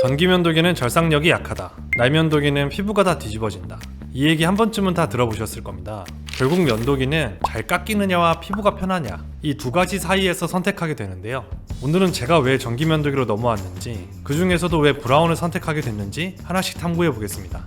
전기면도기는 절삭력이 약하다. 날면도기는 피부가 다 뒤집어진다. 이 얘기 한 번쯤은 다 들어보셨을 겁니다. 결국 면도기는 잘 깎이느냐와 피부가 편하냐, 이 두 가지 사이에서 선택하게 되는데요. 오늘은 제가 왜 전기면도기로 넘어왔는지, 그 중에서도 왜 브라운을 선택하게 됐는지 하나씩 탐구해 보겠습니다.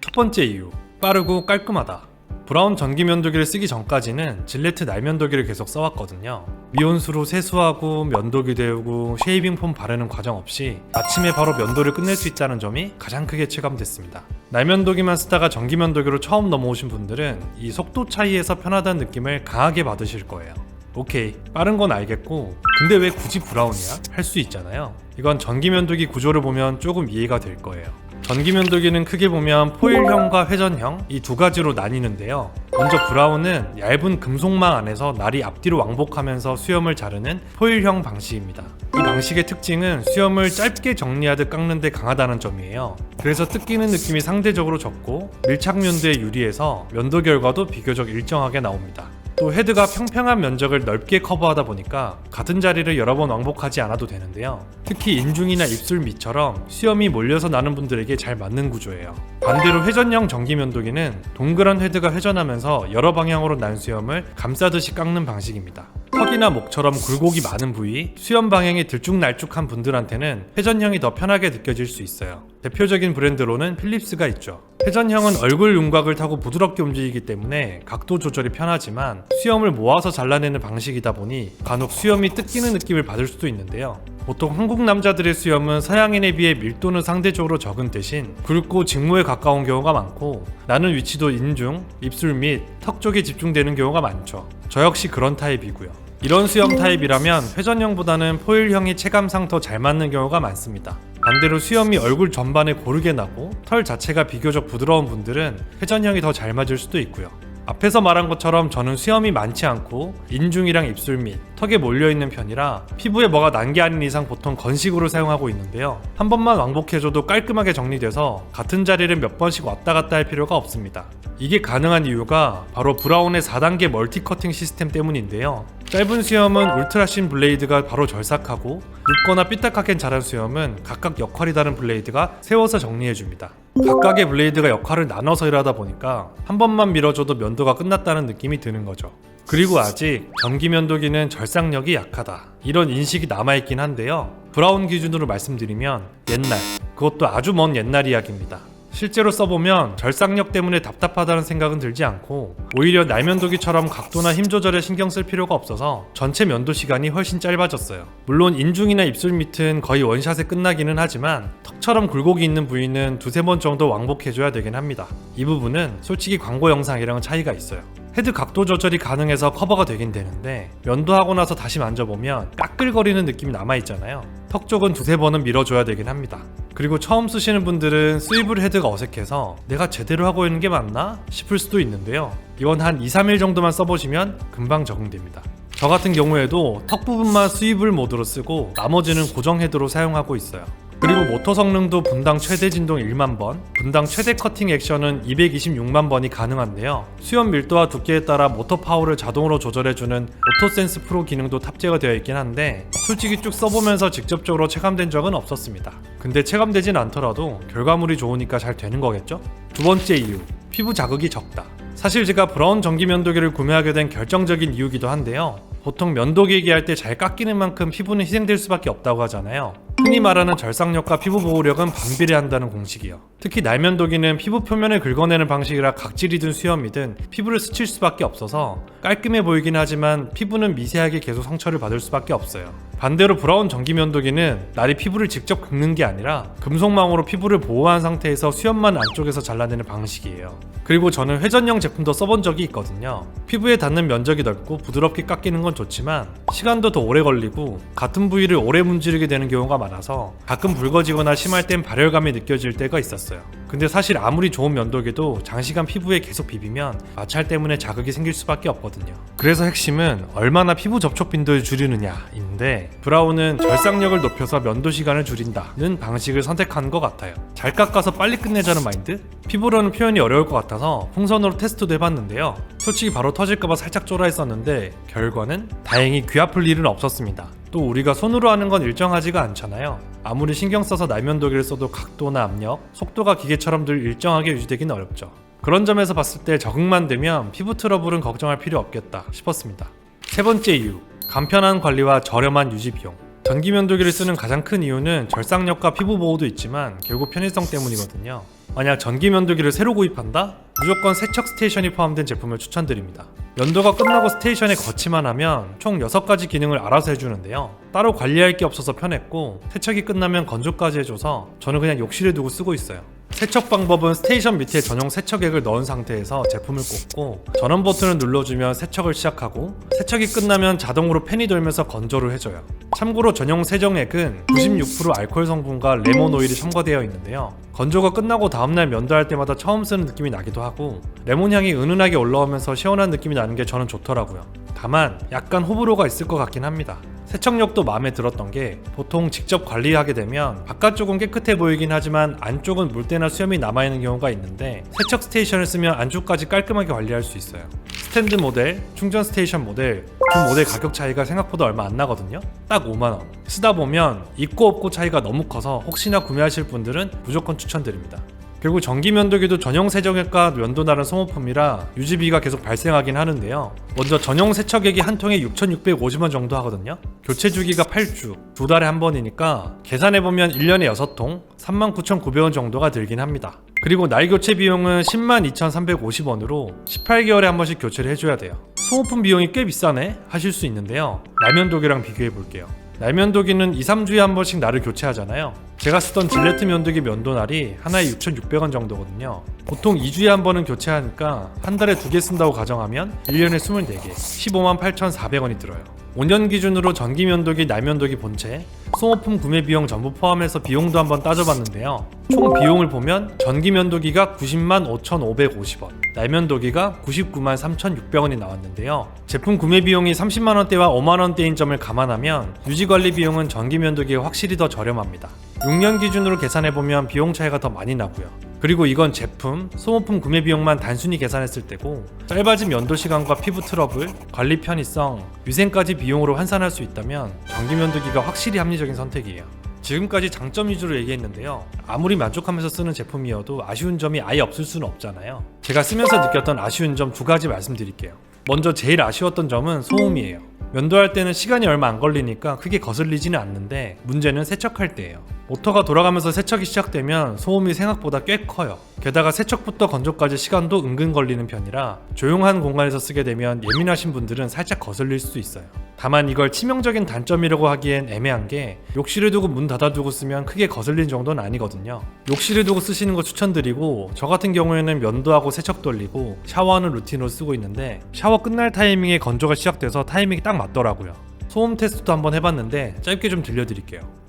첫 번째 이유, 빠르고 깔끔하다. 브라운 전기면도기를 쓰기 전까지는 질레트 날면도기를 계속 써왔거든요. 미온수로 세수하고 면도기 데우고 쉐이빙 폼 바르는 과정 없이 아침에 바로 면도를 끝낼 수 있다는 점이 가장 크게 체감됐습니다. 날면도기만 쓰다가 전기면도기로 처음 넘어오신 분들은 이 속도 차이에서 편하다는 느낌을 강하게 받으실 거예요. 오케이, 빠른 건 알겠고 근데 왜 굳이 브라운이야? 할 수 있잖아요. 이건 전기면도기 구조를 보면 조금 이해가 될 거예요. 전기면도기는 크게 보면 포일형과 회전형 이 두 가지로 나뉘는데요. 먼저 브라운은 얇은 금속망 안에서 날이 앞뒤로 왕복하면서 수염을 자르는 포일형 방식입니다. 이 방식의 특징은 수염을 짧게 정리하듯 깎는 데 강하다는 점이에요. 그래서 뜯기는 느낌이 상대적으로 적고 밀착 면도에 유리해서 면도 결과도 비교적 일정하게 나옵니다. 또 헤드가 평평한 면적을 넓게 커버하다 보니까 같은 자리를 여러 번 왕복하지 않아도 되는데요. 특히 인중이나 입술 밑처럼 수염이 몰려서 나는 분들에게 잘 맞는 구조예요. 반대로 회전형 전기면도기는 동그란 헤드가 회전하면서 여러 방향으로 난 수염을 감싸듯이 깎는 방식입니다. 턱이나 목처럼 굴곡이 많은 부위, 수염 방향이 들쭉날쭉한 분들한테는 회전형이 더 편하게 느껴질 수 있어요. 대표적인 브랜드로는 필립스가 있죠. 회전형은 얼굴 윤곽을 타고 부드럽게 움직이기 때문에 각도 조절이 편하지만 수염을 모아서 잘라내는 방식이다 보니 간혹 수염이 뜯기는 느낌을 받을 수도 있는데요. 보통 한국 남자들의 수염은 서양인에 비해 밀도는 상대적으로 적은 대신 굵고 직모에 가까운 경우가 많고 나는 위치도 인중, 입술 및 턱 쪽에 집중되는 경우가 많죠. 저 역시 그런 타입이고요. 이런 수염 타입이라면 회전형보다는 포일형이 체감상 더 잘 맞는 경우가 많습니다. 반대로 수염이 얼굴 전반에 고르게 나고 털 자체가 비교적 부드러운 분들은 회전형이 더 잘 맞을 수도 있고요. 앞에서 말한 것처럼 저는 수염이 많지 않고 인중이랑 입술 및 턱에 몰려있는 편이라 피부에 뭐가 난 게 아닌 이상 보통 건식으로 사용하고 있는데요. 한 번만 왕복해줘도 깔끔하게 정리돼서 같은 자리를 몇 번씩 왔다 갔다 할 필요가 없습니다. 이게 가능한 이유가 바로 브라운의 4단계 멀티 커팅 시스템 때문인데요. 짧은 수염은 울트라신 블레이드가 바로 절삭하고 눕거나 삐딱하게 자란 수염은 각각 역할이 다른 블레이드가 세워서 정리해줍니다. 각각의 블레이드가 역할을 나눠서 일하다 보니까 한 번만 밀어줘도 면도가 끝났다는 느낌이 드는 거죠. 그리고 아직 전기면도기는 절삭력이 약하다, 이런 인식이 남아있긴 한데요. 브라운 기준으로 말씀드리면 옛날, 그것도 아주 먼 옛날 이야기입니다. 실제로 써보면 절삭력 때문에 답답하다는 생각은 들지 않고 오히려 날면도기처럼 각도나 힘 조절에 신경 쓸 필요가 없어서 전체 면도 시간이 훨씬 짧아졌어요. 물론 인중이나 입술 밑은 거의 원샷에 끝나기는 하지만 턱처럼 굴곡이 있는 부위는 두세 번 정도 왕복해줘야 되긴 합니다. 이 부분은 솔직히 광고 영상이랑은 차이가 있어요. 헤드 각도 조절이 가능해서 커버가 되긴 되는데 면도하고 나서 다시 만져보면 까끌거리는 느낌이 남아있잖아요. 턱 쪽은 두세 번은 밀어줘야 되긴 합니다. 그리고 처음 쓰시는 분들은 스위블 헤드가 어색해서 내가 제대로 하고 있는 게 맞나? 싶을 수도 있는데요. 이건 한 2-3일 정도만 써보시면 금방 적응됩니다. 저 같은 경우에도 턱 부분만 스위블 모드로 쓰고 나머지는 고정 헤드로 사용하고 있어요. 그리고 모터 성능도 분당 최대 진동 1만 번, 분당 최대 커팅 액션은 226만 번이 가능한데요. 수염 밀도와 두께에 따라 모터 파워를 자동으로 조절해주는 오토센스 프로 기능도 탑재가 되어 있긴 한데 솔직히 쭉 써보면서 직접적으로 체감된 적은 없었습니다. 근데 체감되진 않더라도 결과물이 좋으니까 잘 되는 거겠죠? 두 번째 이유, 피부 자극이 적다. 사실 제가 브라운 전기면도기를 구매하게 된 결정적인 이유기도 한데요. 보통 면도기 얘기할 때 잘 깎이는 만큼 피부는 희생될 수밖에 없다고 하잖아요. 흔히 말하는 절삭력과 피부 보호력은 반비례한다는 공식이요. 특히 날면도기는 피부 표면을 긁어내는 방식이라 각질이든 수염이든 피부를 스칠 수밖에 없어서 깔끔해 보이긴 하지만 피부는 미세하게 계속 상처를 받을 수밖에 없어요. 반대로 브라운 전기면도기는 날이 피부를 직접 긁는 게 아니라 금속망으로 피부를 보호한 상태에서 수염만 안쪽에서 잘라내는 방식이에요. 그리고 저는 회전형 제품도 써본 적이 있거든요. 피부에 닿는 면적이 넓고 부드럽게 깎이는 건 좋지만 시간도 더 오래 걸리고 같은 부위를 오래 문지르게 되는 경우가 많아서 가끔 붉어지거나 심할 땐 발열감이 느껴질 때가 있었어요. 근데 사실 아무리 좋은 면도기도 장시간 피부에 계속 비비면 마찰 때문에 자극이 생길 수밖에 없거든요. 그래서 핵심은 얼마나 피부 접촉 빈도를 줄이느냐인데, 브라운은 절삭력을 높여서 면도 시간을 줄인다는 방식을 선택한 것 같아요. 잘 깎아서 빨리 끝내자는 마인드? 피부로는 표현이 어려울 것 같아서 풍선으로 테스트도 해봤는데요. 솔직히 바로 터질까봐 살짝 쫄아 했었는데 결과는 다행히 귀 아플 일은 없었습니다. 또 우리가 손으로 하는 건 일정하지가 않잖아요. 아무리 신경 써서 날면도기를 써도 각도나 압력, 속도가 기계처럼 늘 일정하게 유지되기는 어렵죠. 그런 점에서 봤을 때 적응만 되면 피부 트러블은 걱정할 필요 없겠다 싶었습니다. 세 번째 이유, 간편한 관리와 저렴한 유지 비용. 전기 면도기를 쓰는 가장 큰 이유는 절삭력과 피부 보호도 있지만 결국 편의성 때문이거든요. 만약 전기 면도기를 새로 구입한다? 무조건 세척 스테이션이 포함된 제품을 추천드립니다. 면도가 끝나고 스테이션에 거치만 하면 총 6가지 기능을 알아서 해주는데요. 따로 관리할 게 없어서 편했고, 세척이 끝나면 건조까지 해줘서 저는 그냥 욕실에 두고 쓰고 있어요. 세척 방법은 스테이션 밑에 전용 세척액을 넣은 상태에서 제품을 꽂고 전원 버튼을 눌러주면 세척을 시작하고, 세척이 끝나면 자동으로 팬이 돌면서 건조를 해줘요. 참고로 전용 세정액은 96% 알코올 성분과 레몬 오일이 첨가되어 있는데요. 건조가 끝나고 다음날 면도할 때마다 처음 쓰는 느낌이 나기도 하고, 레몬 향이 은은하게 올라오면서 시원한 느낌이 나는 게 저는 좋더라고요. 다만 약간 호불호가 있을 것 같긴 합니다. 세척력도 마음에 들었던 게, 보통 직접 관리하게 되면 바깥쪽은 깨끗해 보이긴 하지만 안쪽은 물때나 수염이 남아있는 경우가 있는데, 세척 스테이션을 쓰면 안쪽까지 깔끔하게 관리할 수 있어요. 스탠드 모델, 충전 스테이션 모델, 두 모델 가격 차이가 생각보다 얼마 안 나거든요. 딱 5만원. 쓰다 보면 있고 없고 차이가 너무 커서 혹시나 구매하실 분들은 무조건 추천드립니다. 결국 전기 면도기도 전용 세정액과 면도날은 소모품이라 유지비가 계속 발생하긴 하는데요. 먼저 전용 세척액이 한 통에 6,650원 정도 하거든요. 교체 주기가 8주, 2달에 한 번이니까 계산해보면 1년에 6통, 39,900원 정도가 들긴 합니다. 그리고 날 교체 비용은 102,350원으로 18개월에 한 번씩 교체를 해줘야 돼요. 소모품 비용이 꽤 비싸네 하실 수 있는데요. 날면도기랑 비교해볼게요. 날면도기는 2-3주에 한 번씩 날을 교체하잖아요. 제가 쓰던 질레트 면도기 면도날이 하나에 6,600원 정도거든요. 보통 2주에 한 번은 교체하니까 한 달에 2개 쓴다고 가정하면 1년에 24개, 158,400원이 들어요. 5년 기준으로 전기 면도기, 날면도기 본체, 소모품 구매 비용 전부 포함해서 비용도 한번 따져봤는데요. 총 비용을 보면 전기 면도기가 90만 5,550원, 날면도기가 99만 3,600원이 나왔는데요. 제품 구매 비용이 30만원대와 5만원대인 점을 감안하면 유지관리 비용은 전기 면도기가 확실히 더 저렴합니다. 6년 기준으로 계산해보면 비용 차이가 더 많이 나고요. 그리고 이건 제품, 소모품 구매 비용만 단순히 계산했을 때고, 짧아진 면도 시간과 피부 트러블, 관리 편의성, 위생까지 비용으로 환산할 수 있다면 전기 면도기가 확실히 합리적인 선택이에요. 지금까지 장점 위주로 얘기했는데요. 아무리 만족하면서 쓰는 제품이어도 아쉬운 점이 아예 없을 수는 없잖아요. 제가 쓰면서 느꼈던 아쉬운 점 2가지 말씀드릴게요. 먼저 제일 아쉬웠던 점은 소음이에요. 면도할 때는 시간이 얼마 안 걸리니까 크게 거슬리지는 않는데, 문제는 세척할 때예요. 모터가 돌아가면서 세척이 시작되면 소음이 생각보다 꽤 커요. 게다가 세척부터 건조까지 시간도 은근 걸리는 편이라 조용한 공간에서 쓰게 되면 예민하신 분들은 살짝 거슬릴 수 있어요. 다만 이걸 치명적인 단점이라고 하기엔 애매한 게, 욕실에 두고 문 닫아두고 쓰면 크게 거슬린 정도는 아니거든요. 욕실에 두고 쓰시는 거 추천드리고, 저 같은 경우에는 면도하고 세척 돌리고 샤워하는 루틴으로 쓰고 있는데, 샤워 끝날 타이밍에 건조가 시작돼서 타이밍이 딱 맞더라고요. 소음 테스트도 한번 해봤는데 짧게 좀 들려드릴게요.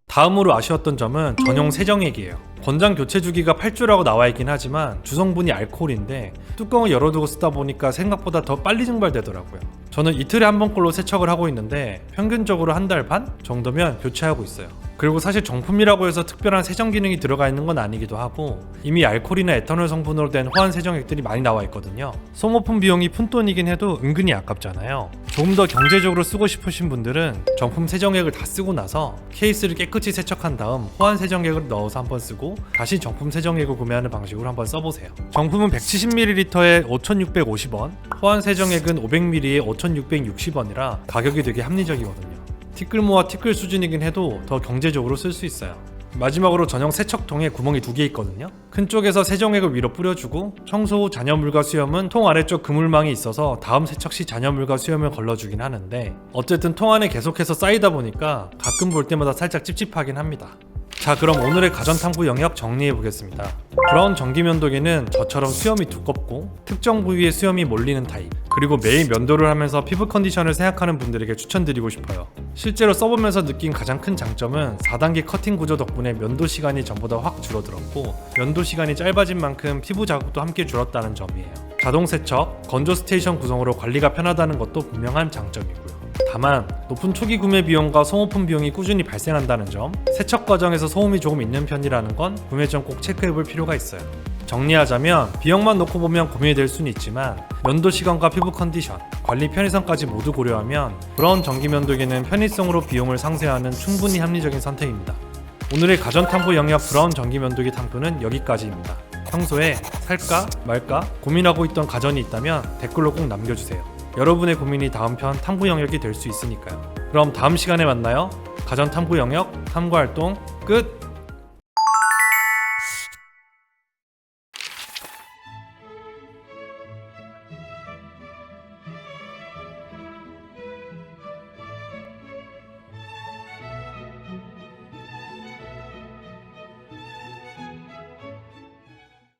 다음으로 아쉬웠던 점은 전용 세정액이에요. 권장 교체 주기가 8주라고 나와있긴 하지만 주성분이 알코올인데, 뚜껑을 열어두고 쓰다 보니까 생각보다 더 빨리 증발되더라고요. 저는 이틀에 한 번꼴로 세척을 하고 있는데 평균적으로 한 달 반 정도면 교체하고 있어요. 그리고 사실 정품이라고 해서 특별한 세정 기능이 들어가 있는 건 아니기도 하고, 이미 알코올이나 에탄올 성분으로 된 호환 세정액들이 많이 나와 있거든요. 소모품 비용이 푼돈이긴 해도 은근히 아깝잖아요. 조금 더 경제적으로 쓰고 싶으신 분들은 정품 세정액을 다 쓰고 나서 케이스를 깨끗이 세척한 다음 호환 세정액을 넣어서 한번 쓰고 다시 정품 세정액을 구매하는 방식으로 한번 써보세요. 정품은 170ml에 5,650원, 호환 세정액은 500ml에 5,660원이라 가격이 되게 합리적이거든요. 티끌모아 티끌 수준이긴 해도 더 경제적으로 쓸 수 있어요. 마지막으로 전용 세척통에 구멍이 2개 있거든요. 큰 쪽에서 세정액을 위로 뿌려주고, 청소 후 잔여물과 수염은 통 아래쪽 그물망이 있어서 다음 세척 시 잔여물과 수염을 걸러주긴 하는데, 어쨌든 통 안에 계속해서 쌓이다 보니까 가끔 볼 때마다 살짝 찝찝하긴 합니다. 자, 그럼 오늘의 가전탐구 영역 정리해 보겠습니다. 브라운 전기면도기는 저처럼 수염이 두껍고 특정 부위에 수염이 몰리는 타입, 그리고 매일 면도를 하면서 피부 컨디션을 생각하는 분들에게 추천드리고 싶어요. 실제로 써보면서 느낀 가장 큰 장점은 4단계 커팅 구조 덕분에 면도 시간이 전보다 확 줄어들었고, 면도 시간이 짧아진 만큼 피부 자극도 함께 줄었다는 점이에요. 자동 세척, 건조 스테이션 구성으로 관리가 편하다는 것도 분명한 장점이고요. 다만 높은 초기 구매 비용과 소모품 비용이 꾸준히 발생한다는 점, 세척 과정에서 소음이 조금 있는 편이라는 건 구매 전 꼭 체크해볼 필요가 있어요. 정리하자면 비용만 놓고 보면 고민이 될 수는 있지만 면도 시간과 피부 컨디션, 관리 편의성까지 모두 고려하면 브라운 전기면도기는 편의성으로 비용을 상쇄하는 충분히 합리적인 선택입니다. 오늘의 가전탐구 영역 브라운 전기면도기 탐구는 여기까지입니다. 평소에 살까 말까 고민하고 있던 가전이 있다면 댓글로 꼭 남겨주세요. 여러분의 고민이 다음 편 탐구 영역이 될 수 있으니까요. 그럼 다음 시간에 만나요. 가전 탐구 영역 탐구활동 끝!